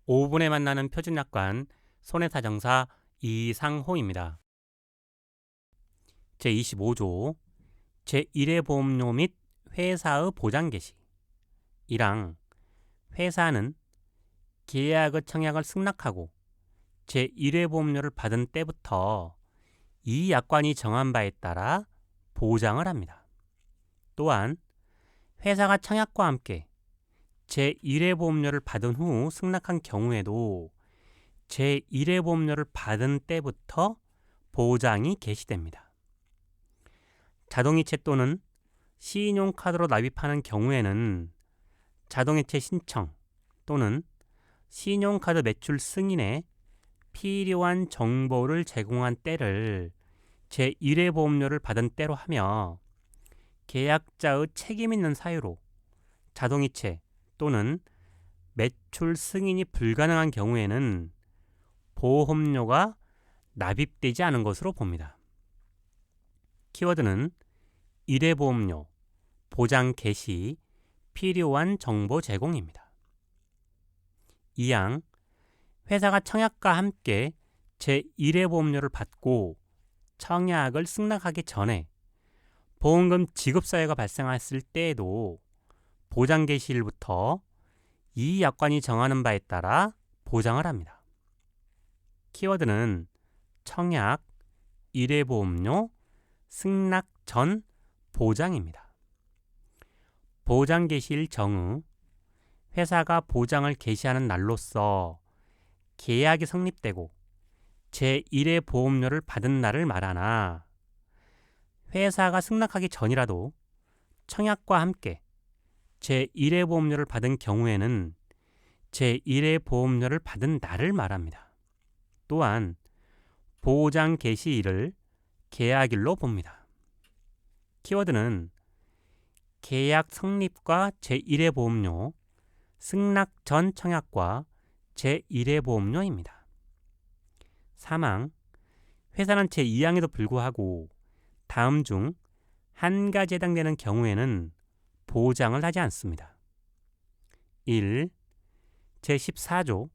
5분에 만나는 표준약관 손해사정사 이상호입니다. 제25조 제1회 보험료 및 회사의 보장 개시 1항 회사는 계약의 청약을 승낙하고 제1회 보험료를 받은 때부터 이 약관이 정한 바에 따라 보장을 합니다. 또한 회사가 청약과 함께 제1회 보험료를 받은 후 승낙한 경우에도 제1회 보험료를 받은 때부터 보장이 개시됩니다. 자동이체 또는 신용카드로 납입하는 경우에는 자동이체 신청 또는 신용카드 매출 승인에 필요한 정보를 제공한 때를 제1회 보험료를 받은 때로 하며 계약자의 책임 있는 사유로 자동이체 또는 매출 승인이 불가능한 경우에는 보험료가 납입되지 않은 것으로 봅니다. 키워드는 1회 보험료, 보장 개시, 필요한 정보 제공입니다. 2항 회사가 청약과 함께 제1회 보험료를 받고 청약을 승낙하기 전에 보험금 지급 사유가 발생했을 때에도 보장 개시일부터 이 약관이 정하는 바에 따라 보장을 합니다. 키워드는 청약, 1회 보험료, 승낙 전 보장입니다. 보장 개시일 정의 회사가 보장을 개시하는 날로서 계약이 성립되고 제1회 보험료를 받은 날을 말하나 회사가 승낙하기 전이라도 청약과 함께 제1회 보험료를 받은 경우에는 제1회 보험료를 받은 날을 말합니다. 또한 보장 개시일을 계약일로 봅니다. 키워드는 계약 성립과 제1회 보험료, 승낙 전 청약과 제1회 보험료입니다. 3항 회사는 제2항에도 불구하고 다음 중 한 가지 해당되는 경우에는 보장을 하지 않습니다. 1. 제14조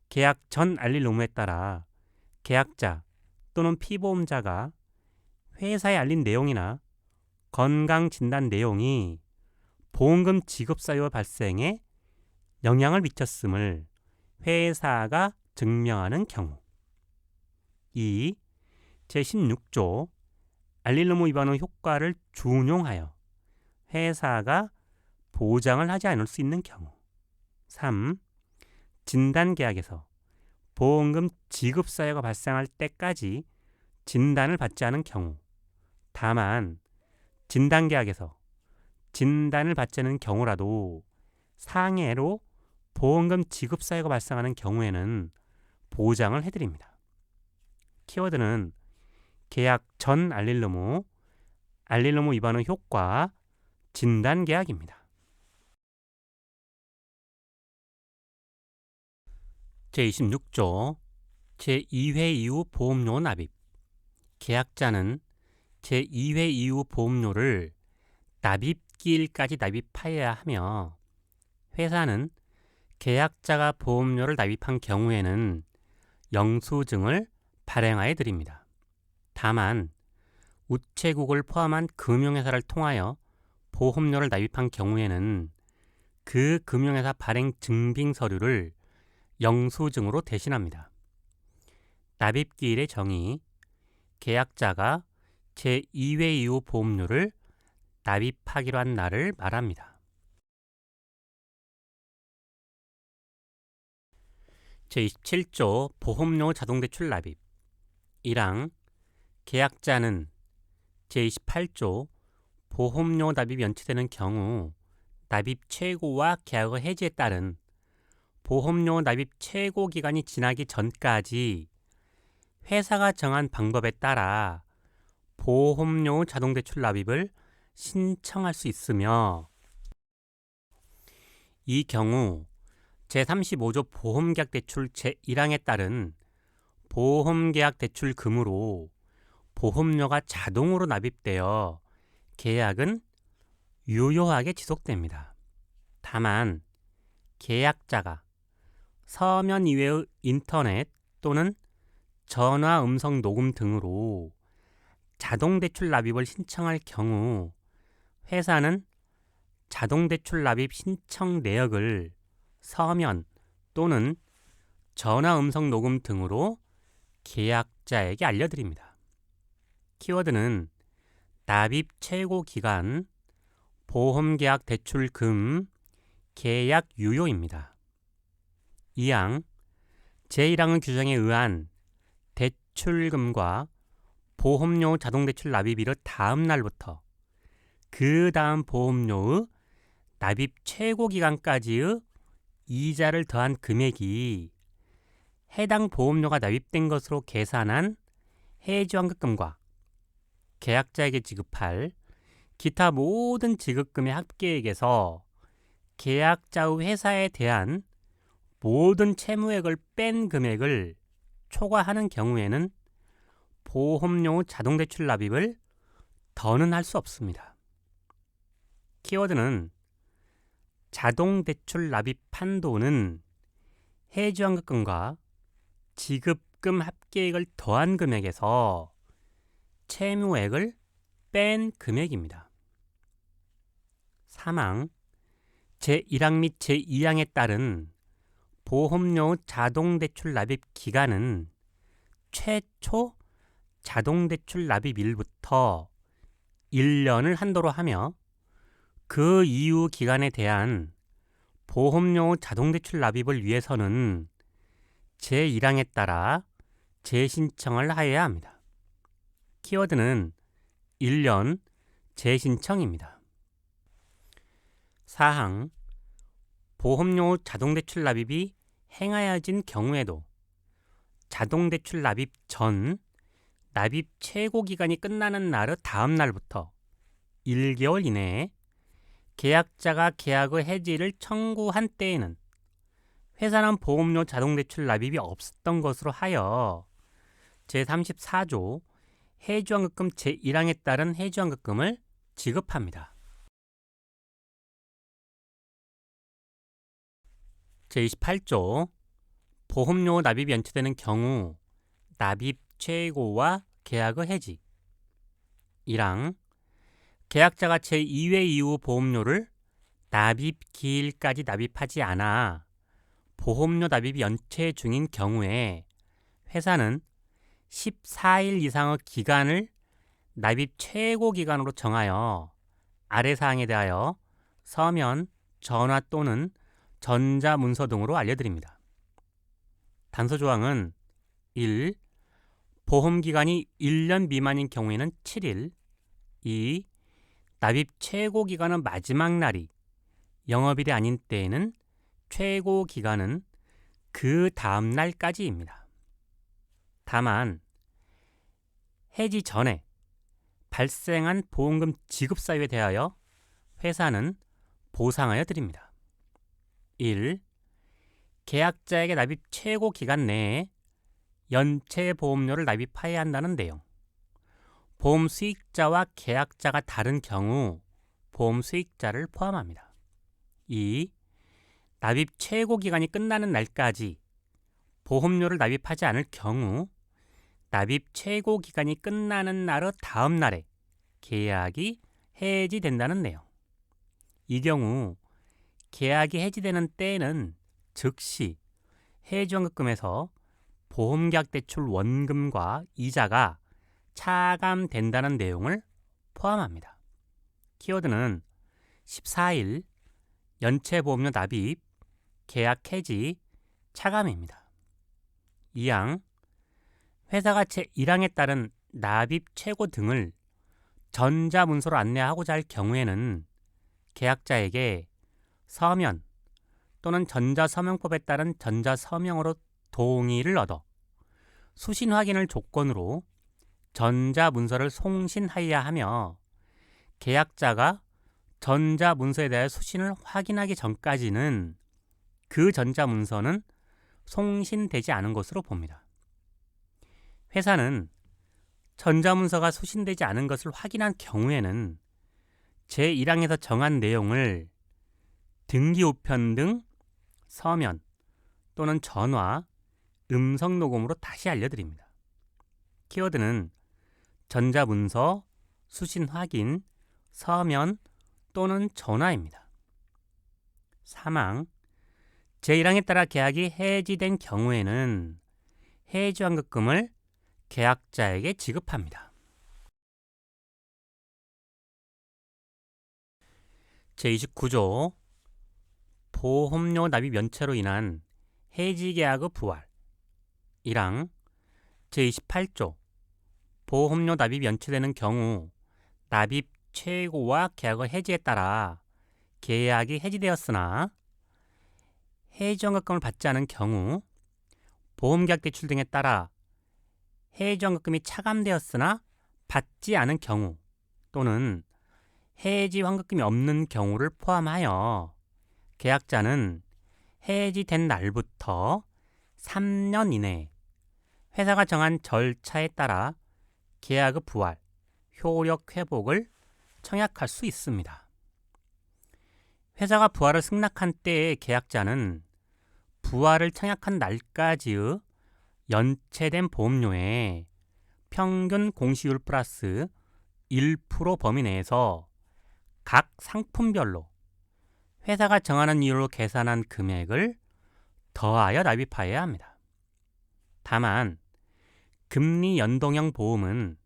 계약 전 알릴 의무에 따라 계약자 또는 피보험자가 회사에 알린 내용이나 건강진단 내용이 보험금 지급 사유 발생에 영향을 미쳤음을 회사가 증명하는 경우. 2. 제16조 알릴 의무 위반의 효과를 준용하여 회사가 보장을 하지 않을 수 있는 경우. 3. 진단계약에서 보험금 지급 사유가 발생할 때까지 진단을 받지 않은 경우. 다만 진단계약에서 진단을 받지 않은 경우라도 상해로 보험금 지급 사유가 발생하는 경우에는 보장을 해드립니다. 키워드는 계약 전 알릴 의무, 알릴 의무 위반의 효과, 진단계약입니다. 제26조 제2회 이후 보험료 납입 계약자는 제2회 이후 보험료를 납입기일까지 납입하여야 하며 회사는 계약자가 보험료를 납입한 경우에는 영수증을 발행하여 드립니다. 다만 우체국을 포함한 금융회사를 통하여 보험료를 납입한 경우에는 그 금융회사 발행 증빙 서류를 영수증으로 대신합니다. 납입기일의 정의 계약자가 제2회 이후 보험료를 납입하기로 한 날을 말합니다. 제27조 보험료 자동대출 납입 1항 계약자는 제28조 보험료 납입이 연체되는 경우 납입 최고와 계약의 해지에 따른 보험료 납입 최고 기간이 지나기 전까지 회사가 정한 방법에 따라 보험료 자동대출 납입을 신청할 수 있으며 이 경우 제35조 보험계약 대출 제1항에 따른 보험계약 대출금으로 보험료가 자동으로 납입되어 계약은 유효하게 지속됩니다. 다만 계약자가 서면 이외의 인터넷 또는 전화 음성 녹음 등으로 자동대출 납입을 신청할 경우 회사는 자동대출 납입 신청 내역을 서면 또는 전화 음성 녹음 등으로 계약자에게 알려드립니다. 키워드는 납입 최고 기간, 보험계약 대출금, 계약 유효입니다. 2항 제1항의 규정에 의한 대출금과 보험료 자동대출 납입일의 다음 날부터 그 다음 보험료의 납입 최고 기간까지의 이자를 더한 금액이 해당 보험료가 납입된 것으로 계산한 해지환급금과 계약자에게 지급할 기타 모든 지급금의 합계액에서 계약자의 회사에 대한 모든 채무액을 뺀 금액을 초과하는 경우에는 보험료 자동대출 납입을 더는 할 수 없습니다. 키워드는 자동대출 납입 한도는 해지환급금과 지급금 합계액을 더한 금액에서 채무액을 뺀 금액입니다. 3항 제1항 및 제2항에 따른 보험료 자동대출 납입 기간은 최초 자동대출 납입일부터 1년을 한도로 하며 그 이후 기간에 대한 보험료 자동대출 납입을 위해서는 제1항에 따라 재신청을 하여야 합니다. 키워드는 1년 재신청입니다. 4항 보험료 자동대출 납입이 행하여진 경우에도 자동대출 납입 전 납입 최고 기간이 끝나는 날의 다음 날부터 1개월 이내에 계약자가 계약의 해지를 청구한 때에는 회사는 보험료 자동대출 납입이 없었던 것으로 하여 제34조 해지환급금 제1항에 따른 해지환급금을 지급합니다. 제28조 보험료 납입이 연체되는 경우 납입 최고와 계약의 해지 1항 계약자가 제2회 이후 보험료를 납입 기일까지 납입하지 않아 보험료 납입이 연체 중인 경우에 회사는 14일 이상의 기간을 납입 최고 기간으로 정하여 아래 사항에 대하여 서면, 전화 또는 전자문서 등으로 알려드립니다. 단서조항은 1. 보험기간이 1년 미만인 경우에는 7일 2. 납입 최고 기간의 마지막 날이 영업일이 아닌 때에는 최고 기간은 그 다음 날까지입니다. 다만 해지 전에 발생한 보험금 지급 사유에 대하여 회사는 보상하여 드립니다. 1. 계약자에게 납입 최고 기간 내에 연체 보험료를 납입하여야 한다는 내용. 보험 수익자와 계약자가 다른 경우 보험 수익자를 포함합니다. 2. 납입 최고 기간이 끝나는 날까지 보험료를 납입하지 않을 경우 납입 최고 기간이 끝나는 날의 다음 날에 계약이 해지된다는 내용. 이 경우 계약이 해지되는 때에는 즉시 해지환급금에서 보험계약 대출 원금과 이자가 차감된다는 내용을 포함합니다. 키워드는 14일 연체보험료 납입, 계약 해지, 차감입니다. 2항 회사가 제1항에 따른 납입 최고 등을 전자문서로 안내하고자 할 경우에는 계약자에게 서면 또는 전자서명법에 따른 전자서명으로 동의를 얻어 수신 확인을 조건으로 전자문서를 송신하여야 하며 계약자가 전자문서에 대해 수신을 확인하기 전까지는 그 전자문서는 송신되지 않은 것으로 봅니다. 회사는 전자문서가 수신되지 않은 것을 확인한 경우에는 제1항에서 정한 내용을 등기우편 등 서면 또는 전화, 음성 녹음으로 다시 알려드립니다. 키워드는 전자문서, 수신 확인, 서면 또는 전화입니다. 사망, 제1항에 따라 계약이 해지된 경우에는 해지환급금을 계약자에게 지급합니다. 제29조 보험료 납입 연체로 인한 해지계약의 부활 1항 제28조 보험료 납입 연체되는 경우 납입 최고와 계약의 해지에 따라 계약이 해지되었으나 해지환급금을 받지 않은 경우 보험계약 대출 등에 따라 해지환급금이 차감되었으나 받지 않은 경우 또는 해지환급금이 없는 경우를 포함하여 계약자는 해지된 날부터 3년 이내에 회사가 정한 절차에 따라 계약의 부활, 효력 회복을 청약할 수 있습니다. 회사가 부활을 승낙한 때에 계약자는 부활을 청약한 날까지의 연체된 보험료의 평균 공시율 플러스 1% 범위 내에서 각 상품별로 회사가 정하는 이율로 계산한 금액을 더하여 납입하여야 합니다. 다만 금리 연동형 보험은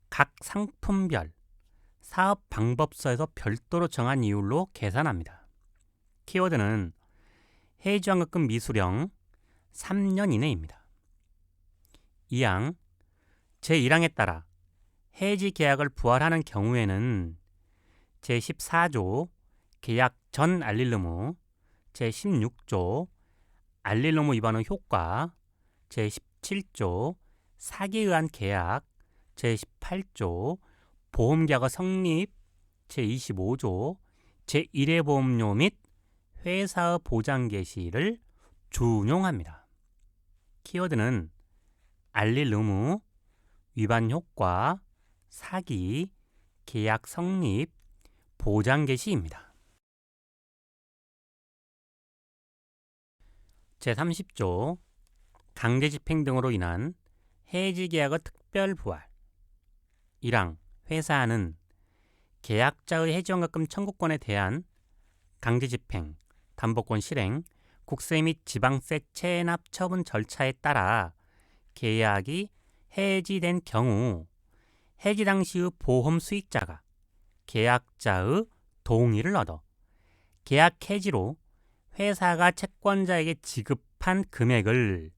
각 상품별 사업 방법서에서 별도로 정한 이율로 계산합니다. 키워드는 해지환급금 미수령 3년 이내입니다. 2항 제1항에 따라 해지 계약을 부활하는 경우에는 제14조 계약 전 알릴 의무, 제16조 알릴 의무 위반의 효과, 제17조 사기에 의한 계약, 제18조 보험계약의 성립, 제25조 제1회 보험료 및 회사의 보장 개시를 준용합니다. 키워드는 알릴 의무, 위반 효과, 사기, 계약 성립, 보장 개시입니다. 제30조 강제 집행 등으로 인한 해지 계약의 특별 부활 1항 회사는 계약자의 해지환급금 청구권에 대한 강제 집행, 담보권 실행, 국세 및 지방세 체납 처분 절차에 따라 계약이 해지된 경우 해지 당시의 보험 수익자가 계약자의 동의를 얻어 계약 해지로 회사가 채권자에게 지급한 금액을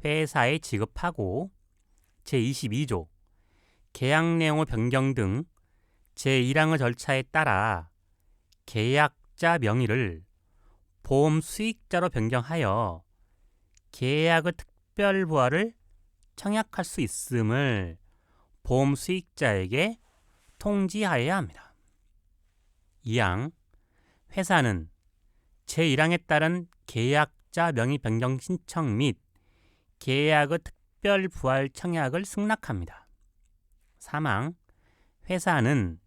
회사에 지급하고 제22조 계약 내용의 변경 등 제1항의 절차에 따라 계약자 명의를 보험 수익자로 변경하여 계약의 특별 부활을 청약할 수 있음을 보험 수익자에게 통지하여야 합니다. 2항 회사는 제1항에 따른 계약자 명의 변경 신청 및 계약의 특별 부활 청약을 승낙합니다. 3항 회사는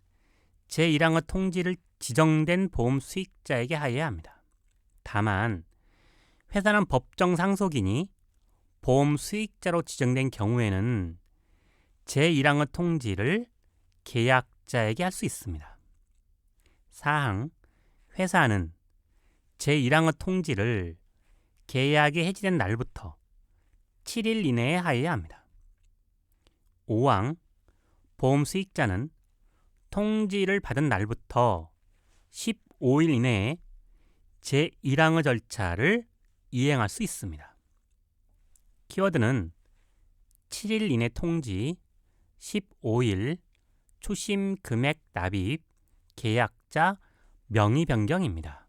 제1항의 통지를 지정된 보험 수익자에게 하여야 합니다. 다만 회사는 법정 상속인이 보험 수익자로 지정된 경우에는 제1항의 통지를 계약자에게 할 수 있습니다. 4항 회사는 제1항의 통지를 계약이 해지된 날부터 7일 이내에 하여야 합니다. 5항 보험 수익자는 통지를 받은 날부터 15일 이내에 제1항의 절차를 이행할 수 있습니다. 키워드는 7일 이내 통지, 15일 추심 금액 납입, 계약자 명의 변경입니다.